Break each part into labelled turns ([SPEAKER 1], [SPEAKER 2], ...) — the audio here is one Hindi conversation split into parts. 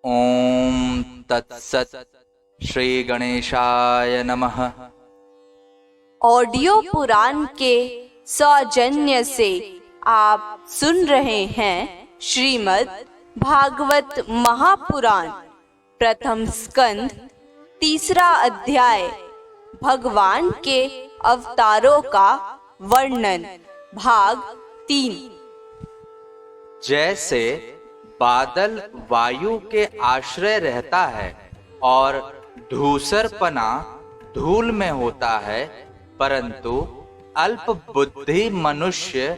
[SPEAKER 1] ओम तत्सत। श्री गणेशाय नमः।
[SPEAKER 2] ऑडियो पुराण के सौजन्य से आप सुन रहे हैं श्रीमद् भागवत महापुराण प्रथम स्कंद तीसरा अध्याय भगवान के अवतारों का वर्णन भाग 3।
[SPEAKER 1] जैसे बादल वायु के आश्रय रहता है और धूसरपना धूल में होता है, परंतु अल्प बुद्धि मनुष्य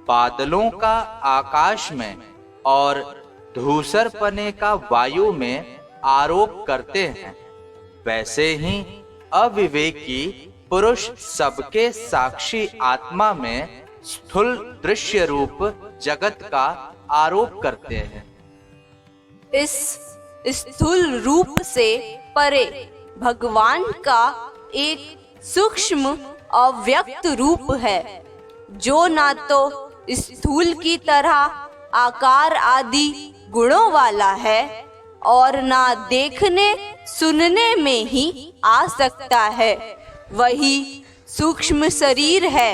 [SPEAKER 1] बादलों का आकाश में और धूसरपने का वायु में आरोप करते हैं, वैसे ही अविवेकी पुरुष सबके साक्षी आत्मा में स्थूल दृश्य रूप जगत का आरोप करते हैं।
[SPEAKER 2] इस स्थूल रूप से परे भगवान का एक सूक्ष्म अव्यक्त रूप है, जो ना तो स्थूल की तरह आकार आदि गुणों वाला है और ना देखने सुनने में ही आ सकता है। वही सूक्ष्म शरीर है।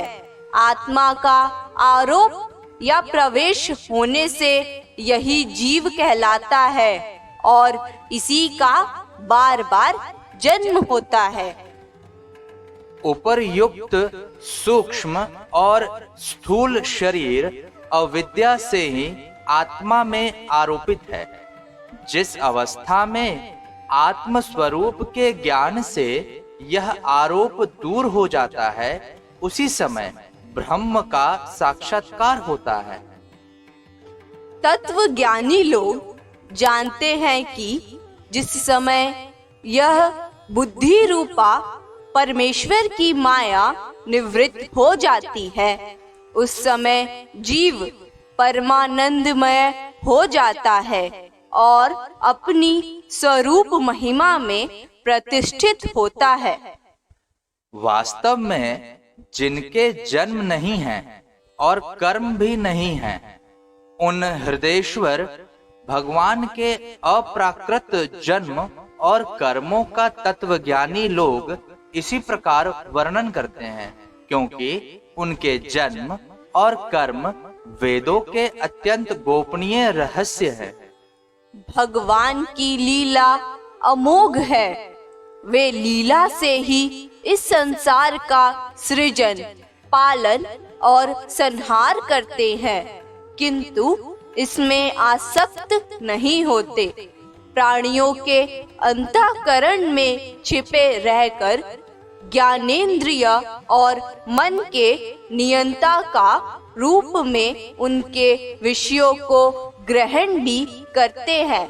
[SPEAKER 2] आत्मा का आरोप या प्रवेश होने से यही जीव कहलाता है और इसी का बार बार जन्म होता है।
[SPEAKER 1] उपर्युक्त सूक्ष्म और स्थूल शरीर अविद्या से ही आत्मा में आरोपित है। जिस अवस्था में आत्म स्वरूप के ज्ञान से यह आरोप दूर हो जाता है, उसी समय ब्रह्म का साक्षात्कार होता है।
[SPEAKER 2] तत्व ज्ञानी लोग जानते हैं कि जिस समय यह बुद्धि रूपा परमेश्वर की माया निवृत्त हो जाती है, उस समय जीव परमानंदमय हो जाता है और अपनी स्वरूप महिमा में प्रतिष्ठित होता है।
[SPEAKER 1] वास्तव में जिनके जन्म नहीं हैं और कर्म भी नहीं हैं, उन हृदयेश्वर भगवान के अप्राकृत जन्म और कर्मों का तत्वज्ञानी लोग इसी प्रकार वर्णन करते हैं, क्योंकि उनके जन्म और कर्म वेदों के अत्यंत गोपनीय रहस्य है।
[SPEAKER 2] भगवान की लीला अमोघ है। वे लीला से ही इस संसार का सृजन, पालन और संहार करते हैं, किंतु इसमें आसक्त नहीं होते। प्राणियों के अंतःकरण में छिपे रहकर ज्ञानेंद्रिय और मन के नियंता का रूप में उनके विषयों को ग्रहण भी करते हैं,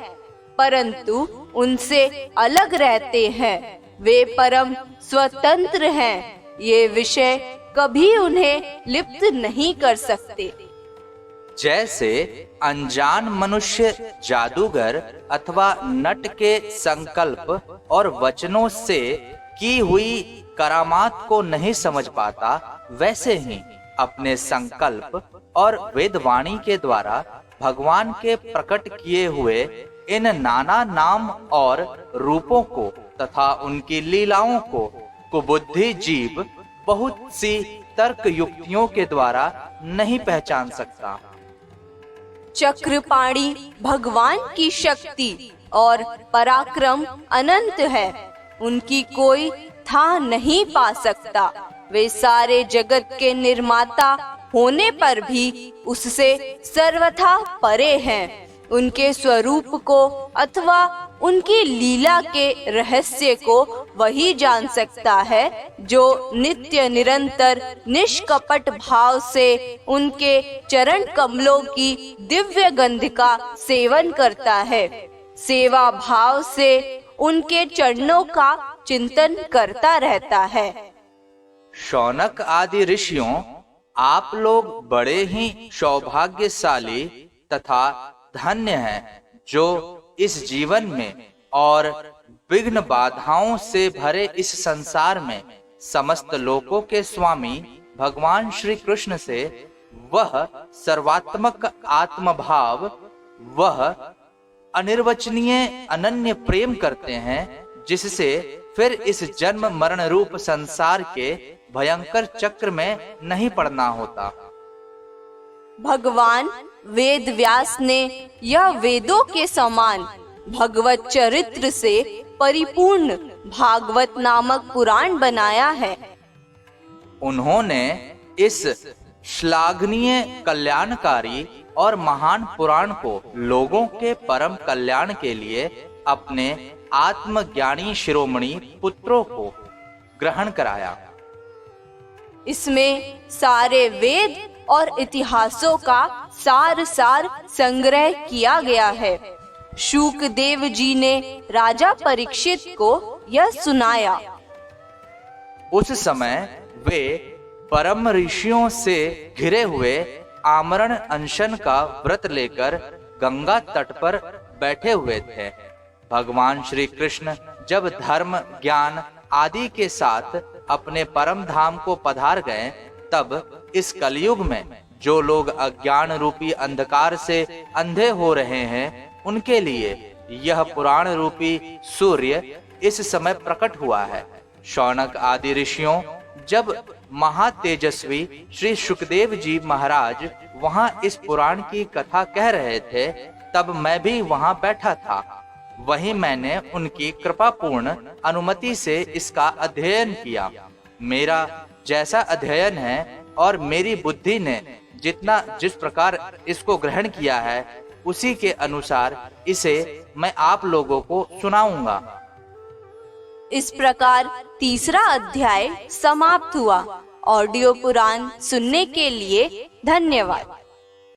[SPEAKER 2] परंतु उनसे अलग रहते हैं। वे परम स्वतंत्र हैं। ये विषय कभी उन्हें लिप्त नहीं कर सकते।
[SPEAKER 1] जैसे अनजान मनुष्य जादूगर अथवा नट के संकल्प और वचनों से की हुई करामात को नहीं समझ पाता, वैसे ही अपने संकल्प और वेदवाणी के द्वारा भगवान के प्रकट किए हुए इन नाना नाम और रूपों को तथा उनकी लीलाओं को कुबुद्धि जीव बहुत सी तर्क युक्तियों के द्वारा नहीं पहचान सकता।
[SPEAKER 2] चक्रपाणी भगवान की शक्ति और पराक्रम अनंत है। उनकी कोई था नहीं पा सकता। वे सारे जगत के निर्माता होने पर भी उससे सर्वथा परे हैं। उनके स्वरूप को अथवा उनकी लीला के रहस्य को वही जान सकता है जो नित्य निरंतर निष्कपट भाव से उनके चरण कमलों की दिव्य गंध का सेवन करता है। सेवा भाव से उनके चरणों का चिंतन करता रहता है।
[SPEAKER 1] शौनक आदि ऋषियों, आप लोग बड़े ही सौभाग्यशाली तथा धन्य हैं, जो इस जीवन में और विघ्न बाधाओं से भरे इस संसार में समस्त लोकों के स्वामी भगवान श्री कृष्ण से वह सर्वात्मक आत्मभाव, वह अनिर्वचनीय अनन्य प्रेम करते हैं, जिससे फिर इस जन्म मरण रूप संसार के भयंकर चक्र में नहीं पड़ना होता।
[SPEAKER 2] भगवान वेद व्यास ने यह वेदों के समान भगवत चरित्र से परिपूर्ण भागवत नामक पुराण बनाया है।
[SPEAKER 1] उन्होंने इस श्लाघनीय, कल्याणकारी और महान पुराण को लोगों के परम कल्याण के लिए अपने आत्मज्ञानी शिरोमणि पुत्रों को ग्रहण कराया।
[SPEAKER 2] इसमें सारे वेद और इतिहासों का सार संग्रह किया गया है। शुकदेव जी ने राजा परीक्षित को यह सुनाया।
[SPEAKER 1] उस समय वे परम ऋषियों से घिरे हुए आमरण अनशन का व्रत लेकर गंगा तट पर बैठे हुए थे। भगवान श्री कृष्ण जब धर्म, ज्ञान आदि के साथ अपने परम धाम को पधार गए, तब इस कलयुग में जो लोग अज्ञान रूपी अंधकार से अंधे हो रहे हैं, उनके लिए यह पुराण रूपी सूर्य इस समय प्रकट हुआ है। शौनक आदि ऋषियों, जब महातेजस्वी श्री शुकदेव जी महाराज वहां इस पुराण की कथा कह रहे थे, तब मैं भी वहां बैठा था। वहीं मैंने उनकी कृपापूर्ण अनुमति से इसका अध्ययन किया। मेरा जैसा अध्ययन है और मेरी बुद्धि ने जिस प्रकार इसको ग्रहण किया है, उसी के अनुसार इसे मैं आप लोगों को सुनाऊंगा।
[SPEAKER 2] इस प्रकार तीसरा अध्याय समाप्त हुआ। ऑडियो पुराण सुनने के लिए धन्यवाद।